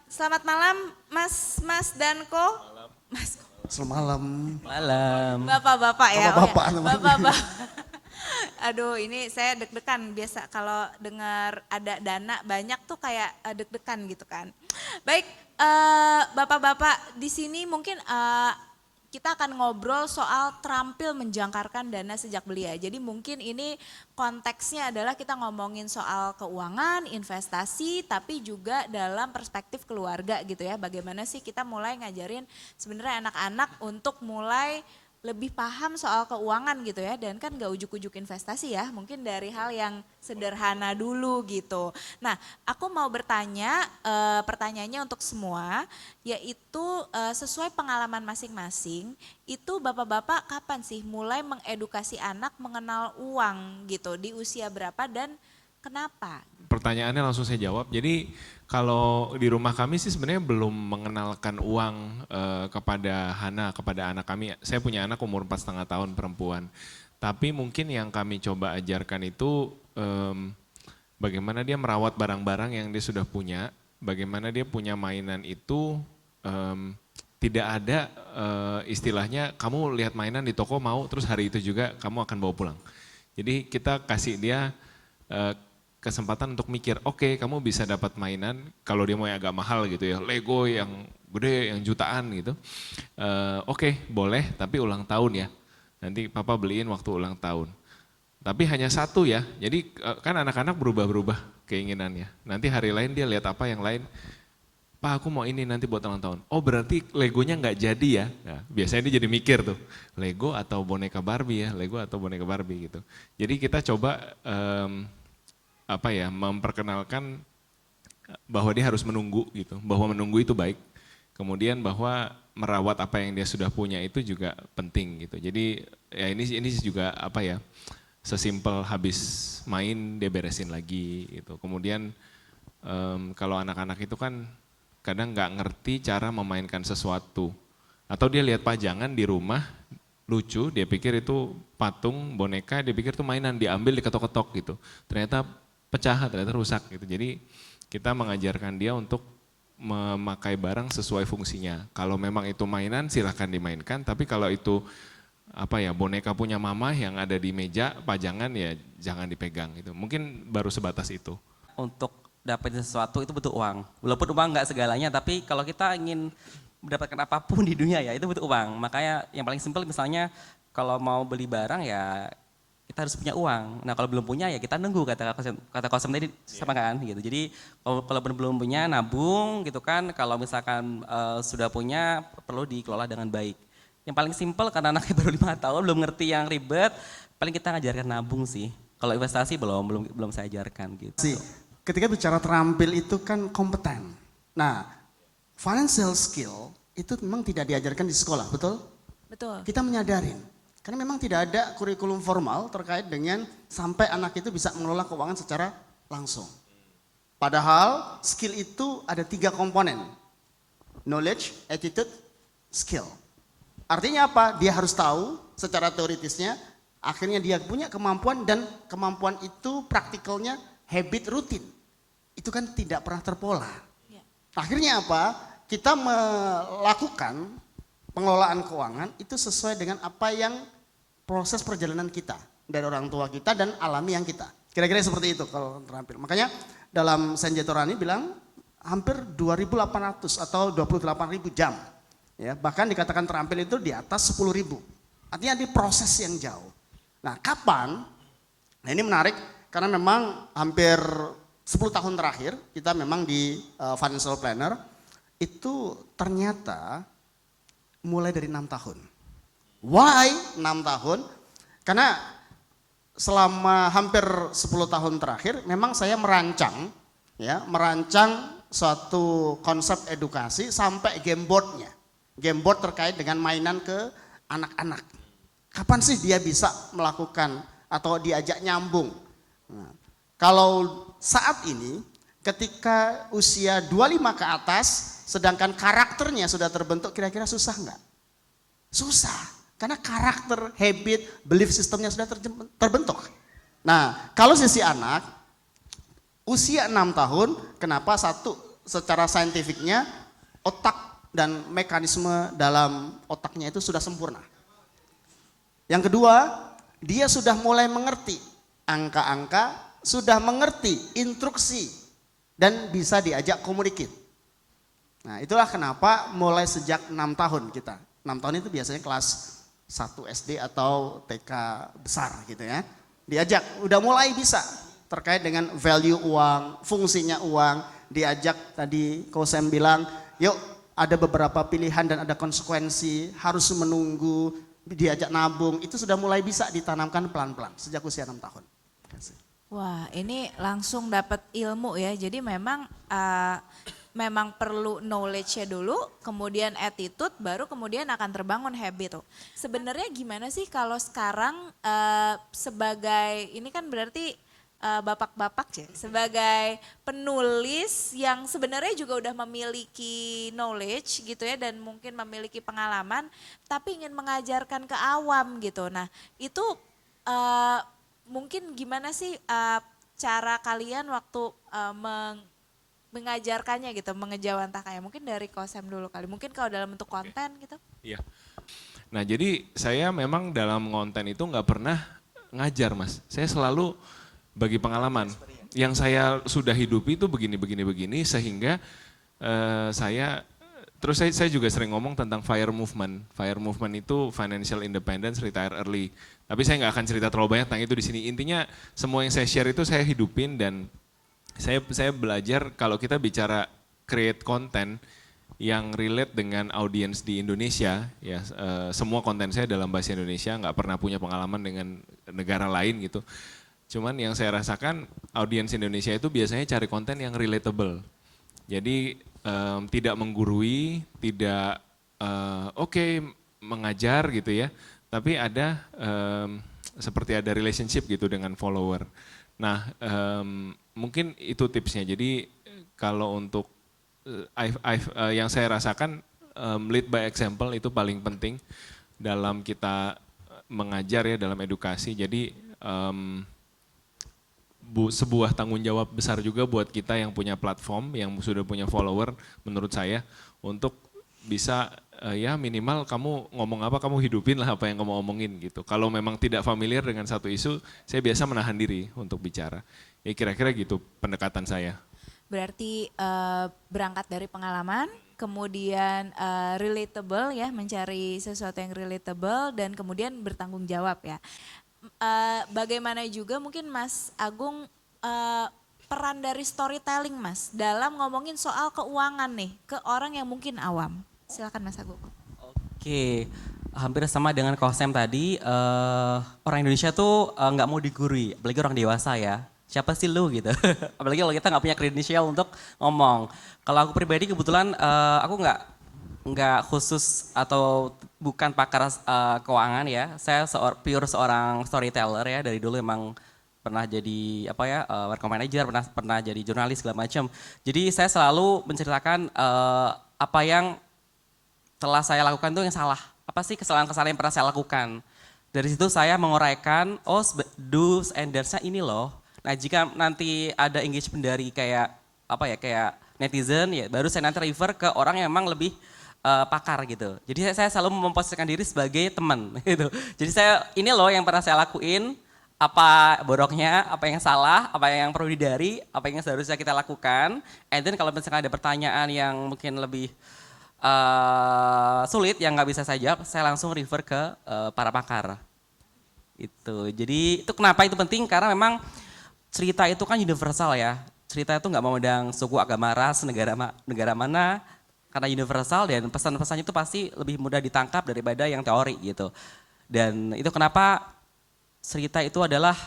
Selamat malam Mas Danko. Mas Selamat malam. Malam. Bapak-bapak ya. Bapak-bapak Oh ya. namanya. Bapak-bapak. Aduh, ini saya deg-degan biasa kalau dengar ada dana banyak tuh kayak deg-degan gitu kan. Baik, Bapak-bapak di sini mungkin kita akan ngobrol soal terampil menjangkarkan dana sejak belia. Jadi mungkin ini konteksnya adalah kita ngomongin soal keuangan, investasi, tapi juga dalam perspektif keluarga gitu ya. Bagaimana sih kita mulai ngajarin sebenarnya anak-anak untuk mulai lebih paham soal keuangan gitu ya, dan kan gak ujuk-ujuk investasi ya, mungkin dari hal yang sederhana dulu gitu. Nah, aku mau bertanya, pertanyaannya untuk semua, yaitu sesuai pengalaman masing-masing, itu bapak-bapak kapan sih mulai mengedukasi anak mengenal uang gitu, di usia berapa dan kenapa? Pertanyaannya langsung saya jawab. Jadi kalau di rumah kami sih sebenarnya belum mengenalkan uang kepada Hana, kepada anak kami. Saya punya anak umur 4,5 tahun perempuan. Tapi mungkin yang kami coba ajarkan itu bagaimana dia merawat barang-barang yang dia sudah punya. Bagaimana dia punya mainan itu tidak ada istilahnya kamu lihat mainan di toko mau terus hari itu juga kamu akan bawa pulang. Jadi kita kasih dia kesempatan untuk mikir, oke, kamu bisa dapat mainan kalau dia mau yang agak mahal gitu ya, Lego yang gede, yang jutaan gitu. Oke, boleh, tapi ulang tahun ya. Nanti papa beliin waktu ulang tahun. Tapi hanya satu ya, jadi kan anak-anak berubah-berubah keinginannya. Nanti hari lain dia lihat apa yang lain, Pak aku mau ini nanti buat ulang tahun. Oh berarti Legonya nggak jadi ya. Nah, biasanya dia jadi mikir tuh, Lego atau boneka Barbie ya, Lego atau boneka Barbie gitu. Jadi kita coba memperkenalkan bahwa dia harus menunggu gitu, bahwa menunggu itu baik. Kemudian bahwa merawat apa yang dia sudah punya itu juga penting gitu. Jadi ya ini juga sesimpel habis main dia beresin lagi gitu. Kemudian kalau anak-anak itu kan kadang nggak ngerti cara memainkan sesuatu. Atau dia lihat pajangan di rumah lucu, dia pikir itu patung, boneka, dia pikir itu mainan, diambil diketok-ketok gitu. Ternyata pecah, ternyata rusak gitu. Jadi kita mengajarkan dia untuk memakai barang sesuai fungsinya. Kalau memang itu mainan silahkan dimainkan, tapi kalau itu boneka punya mama yang ada di meja pajangan ya jangan dipegang gitu. Mungkin baru sebatas itu. Untuk dapetin sesuatu itu butuh uang. Walaupun uang nggak segalanya, tapi kalau kita ingin mendapatkan apapun di dunia ya itu butuh uang. Makanya yang paling simpel misalnya kalau mau beli barang ya kita harus punya uang. Nah kalau belum punya ya kita nunggu kata kosem tadi sama kan gitu. Jadi kalau belum punya nabung gitu kan. Kalau misalkan sudah punya perlu dikelola dengan baik. Yang paling simpel karena anaknya baru 5 tahun belum ngerti yang ribet. Paling kita ngajarkan nabung sih. Kalau investasi belum saya ajarkan gitu. Ketika bicara terampil itu kan kompeten. Nah, financial skill itu memang tidak diajarkan di sekolah, betul? Betul. Kita menyadarin. Karena memang tidak ada kurikulum formal terkait dengan sampai anak itu bisa mengelola keuangan secara langsung. Padahal skill itu ada 3 komponen. Knowledge, attitude, skill. Artinya apa? Dia harus tahu secara teoritisnya, akhirnya dia punya kemampuan dan kemampuan itu praktikalnya habit rutin. Itu kan tidak pernah terpola. Ya. Akhirnya apa? Kita melakukan pengelolaan keuangan itu sesuai dengan apa yang proses perjalanan kita dari orang tua kita dan alami yang kita. Kira-kira seperti itu kalau terampil. Makanya dalam Senjatorani bilang hampir 2.800 atau 28.000 jam. Ya, bahkan dikatakan terampil itu di atas 10.000. Artinya di proses yang jauh. Nah kapan? Nah ini menarik karena memang hampir 10 tahun terakhir kita memang di financial planner itu ternyata mulai dari 6 tahun. Why 6 tahun? Karena selama hampir 10 tahun terakhir memang saya merancang suatu konsep edukasi sampai game boardnya. Game board terkait dengan mainan ke anak-anak. Kapan sih dia bisa melakukan atau diajak nyambung? Nah, kalau saat ini ketika usia 25 ke atas sedangkan karakternya sudah terbentuk, kira-kira susah enggak? Susah. Karena karakter, habit, belief sistemnya sudah terbentuk. Nah, kalau sisi anak, usia 6 tahun, kenapa secara saintifiknya otak dan mekanisme dalam otaknya itu sudah sempurna. Yang kedua, dia sudah mulai mengerti angka-angka, sudah mengerti instruksi dan bisa diajak komunikasi. Nah, itulah kenapa mulai sejak 6 tahun kita. 6 tahun itu biasanya kelas 1 SD atau TK besar gitu ya. Diajak, udah mulai bisa terkait dengan value uang, fungsinya uang. Diajak tadi Kosem bilang, yuk ada beberapa pilihan dan ada konsekuensi, harus menunggu, diajak nabung, itu sudah mulai bisa ditanamkan pelan-pelan sejak usia 6 tahun. Wah, ini langsung dapat ilmu ya. Jadi memang memang perlu knowledge-nya dulu, kemudian attitude, baru kemudian akan terbangun habit tuh. Sebenarnya gimana sih kalau sekarang sebagai, ini kan berarti bapak-bapak ya, sebagai penulis yang sebenarnya juga udah memiliki knowledge gitu ya dan mungkin memiliki pengalaman, tapi ingin mengajarkan ke awam gitu. Nah itu mungkin gimana sih cara kalian waktu mengajarkannya gitu, mengejawantahkannya? Mungkin dari Kosem dulu kali, mungkin kalau dalam bentuk konten gitu. Iya. Nah jadi saya memang dalam konten itu nggak pernah ngajar Mas, saya selalu bagi pengalaman. Yang saya sudah hidupi itu begini sehingga saya juga sering ngomong tentang FIRE movement. FIRE movement itu financial independence, retire early. Tapi saya nggak akan cerita terlalu banyak tentang itu di sini. Intinya semua yang saya share itu saya hidupin dan saya belajar kalau kita bicara create content yang relate dengan audiens di Indonesia, ya semua konten saya dalam bahasa Indonesia, nggak pernah punya pengalaman dengan negara lain gitu. Cuman yang saya rasakan audiens Indonesia itu biasanya cari konten yang relatable. Jadi tidak menggurui, tidak mengajar gitu ya, tapi ada seperti ada relationship gitu dengan follower. Nah mungkin itu tipsnya. Jadi kalau untuk yang saya rasakan lead by example itu paling penting dalam kita mengajar ya, dalam edukasi. Jadi sebuah tanggung jawab besar juga buat kita yang punya platform, yang sudah punya follower menurut saya, untuk bisa ya minimal kamu ngomong apa, kamu hidupin lah apa yang kamu omongin gitu. Kalau memang tidak familiar dengan satu isu, saya biasa menahan diri untuk bicara. Ya kira-kira gitu pendekatan saya. Berarti berangkat dari pengalaman, kemudian relatable ya, mencari sesuatu yang relatable dan kemudian bertanggung jawab ya. Bagaimana juga mungkin Mas Agung peran dari storytelling Mas dalam ngomongin soal keuangan nih ke orang yang mungkin awam. Silakan Mas Agung. Oke, hampir sama dengan Kosem tadi, orang Indonesia tuh nggak mau digurui, apalagi orang dewasa ya. Siapa sih lu gitu, apalagi kalau kita nggak punya kredensial untuk ngomong. Kalau aku pribadi kebetulan aku nggak khusus atau bukan pakar keuangan ya. Saya pure seorang storyteller ya, dari dulu emang pernah jadi marketing manager, pernah jadi jurnalis segala macam. Jadi saya selalu menceritakan apa yang telah saya lakukan itu yang salah. Apa sih kesalahan-kesalahan yang pernah saya lakukan. Dari situ saya menguraikan, do's and don'ts-nya ini loh. Nah jika nanti ada engagement dari kayak netizen ya, baru saya nanti refer ke orang yang memang lebih pakar gitu. Jadi saya selalu memposisikan diri sebagai teman gitu. Jadi ini loh yang pernah saya lakuin, apa bodohnya, apa yang salah, apa yang perlu dihindari, apa yang seharusnya kita lakukan. And then kalau misalkan ada pertanyaan yang mungkin lebih sulit yang nggak bisa saya jawab, saya langsung refer ke para pakar. Jadi itu kenapa itu penting, karena memang cerita itu kan universal ya. Cerita itu nggak memandang suku, agama, ras, negara mana, karena universal dan pesan-pesannya itu pasti lebih mudah ditangkap daripada yang teori gitu. Dan itu kenapa cerita itu adalah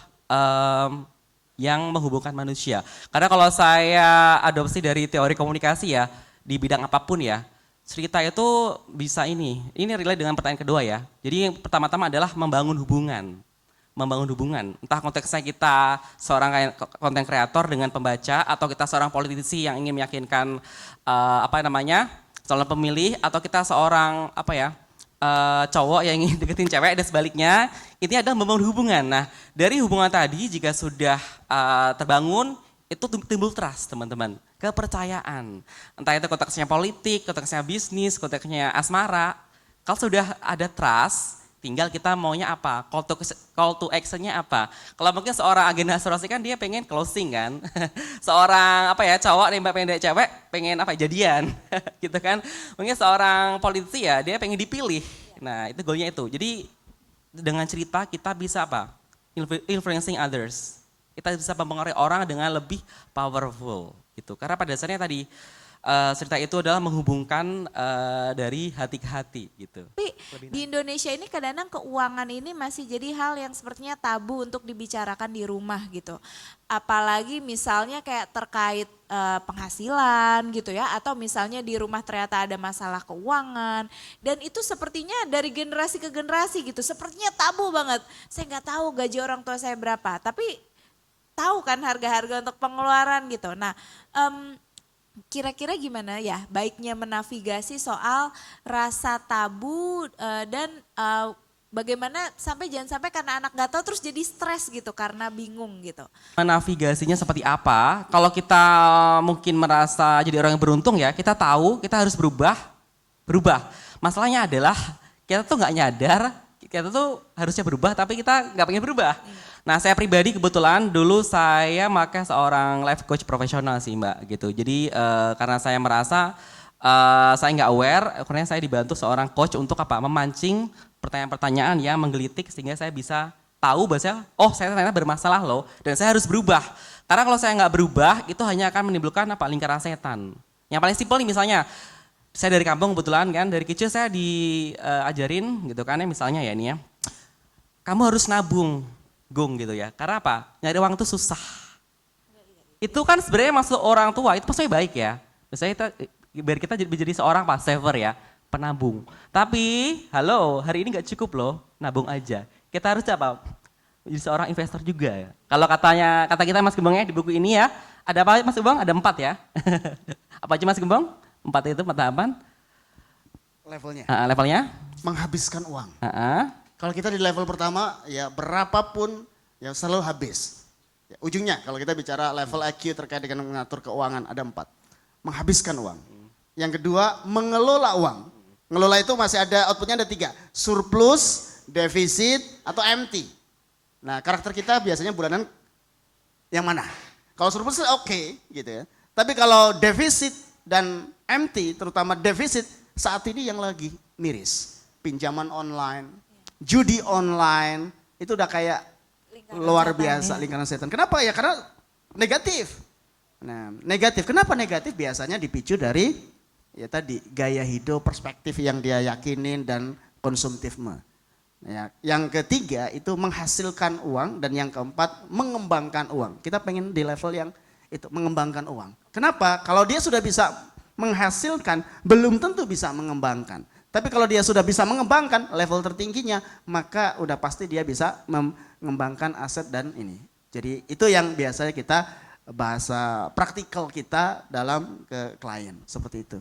yang menghubungkan manusia. Karena kalau saya adopsi dari teori komunikasi ya, di bidang apapun ya, cerita itu bisa ini relate dengan pertanyaan kedua ya. Jadi yang pertama-tama adalah membangun hubungan. Entah konteksnya kita seorang konten kreator dengan pembaca, atau kita seorang politisi yang ingin meyakinkan calon pemilih, atau kita seorang cowok yang ingin deketin cewek dan sebaliknya. Intinya adalah membangun hubungan. Nah dari hubungan tadi jika sudah terbangun, itu timbul trust teman-teman, kepercayaan. Entah itu konteksnya politik, konteksnya bisnis, konteksnya asmara. Kalau sudah ada trust, tinggal kita maunya apa, call to actionnya apa. Kalau mungkin seorang agen asuransi kan dia pengen closing kan. Seorang apa ya cowok nembak pendek cewek pengen apa jadian gitu kan. Mungkin seorang politisi ya dia pengen dipilih. Nah itu goalnya itu. Jadi dengan cerita kita bisa apa, influencing others. Kita bisa mempengaruhi orang dengan lebih powerful gitu. Karena pada dasarnya tadi cerita itu adalah menghubungkan dari hati ke hati gitu. Tapi di Indonesia ini kadang-kadang keuangan ini masih jadi hal yang sepertinya tabu untuk dibicarakan di rumah gitu. Apalagi misalnya kayak terkait penghasilan gitu ya, atau misalnya di rumah ternyata ada masalah keuangan, dan itu sepertinya dari generasi ke generasi gitu, sepertinya tabu banget. Saya nggak tahu gaji orang tua saya berapa, tapi tahu kan harga-harga untuk pengeluaran gitu. Nah, kira-kira gimana ya baiknya menavigasi soal rasa tabu dan bagaimana jangan sampai karena anak gak tahu terus jadi stres gitu karena bingung gitu. Navigasinya seperti apa? Kalau kita mungkin merasa jadi orang yang beruntung ya, kita tahu kita harus berubah. Masalahnya adalah kita tuh nggak nyadar, kita tuh harusnya berubah tapi kita nggak pengen berubah. Nah saya pribadi kebetulan dulu saya pakai seorang life coach profesional sih Mbak gitu. Jadi karena saya merasa saya nggak aware, akhirnya saya dibantu seorang coach untuk apa? Memancing pertanyaan-pertanyaan yang menggelitik sehingga saya bisa tahu bahwa saya ternyata bermasalah loh dan saya harus berubah. Karena kalau saya nggak berubah itu hanya akan menimbulkan apa? Lingkaran setan. Yang paling simpel nih misalnya, saya dari kampung kebetulan kan, dari kecil saya diajarin gitu kan ya misalnya ya ini ya, kamu harus nabung. Gitu ya. Karena apa? Nyari uang itu susah. Itu kan sebenarnya maksud orang tua itu pasti baik ya. Misalnya biar kita jadi seorang saver ya, penabung. Tapi, hari ini nggak cukup loh, nabung aja. Kita harus apa? Jadi seorang investor juga ya. Kalau kata kita Mas Gembong ya di buku ini ya, ada apa Mas Gembong? Ada 4 ya. Apa aja Mas Gembong? 4 itu 4 tahapan. Levelnya. Levelnya? Menghabiskan uang. Kalau kita di level pertama ya berapapun ya selalu habis. Ya, ujungnya kalau kita bicara level IQ terkait dengan mengatur keuangan ada 4. Menghabiskan uang. Yang kedua mengelola uang. Ngelola itu masih ada outputnya ada 3. Surplus, defisit, atau empty. Nah karakter kita biasanya bulanan yang mana? Kalau surplus oke gitu ya. Tapi kalau defisit dan empty terutama defisit saat ini yang lagi miris. Pinjaman online. Judi online itu udah kayak luar biasa lingkaran setan. Kenapa ya? Karena negatif. Nah, negatif. Kenapa negatif? Biasanya dipicu dari ya tadi gaya hidup, perspektif yang dia yakinin dan konsumtifme. Ya, yang ketiga itu menghasilkan uang dan yang keempat mengembangkan uang. Kita pengen di level yang itu mengembangkan uang. Kenapa? Kalau dia sudah bisa menghasilkan, belum tentu bisa mengembangkan. Tapi kalau dia sudah bisa mengembangkan level tertingginya, maka udah pasti dia bisa mengembangkan aset dan ini. Jadi itu yang biasanya kita bahasa praktikal kita dalam ke klien, seperti itu.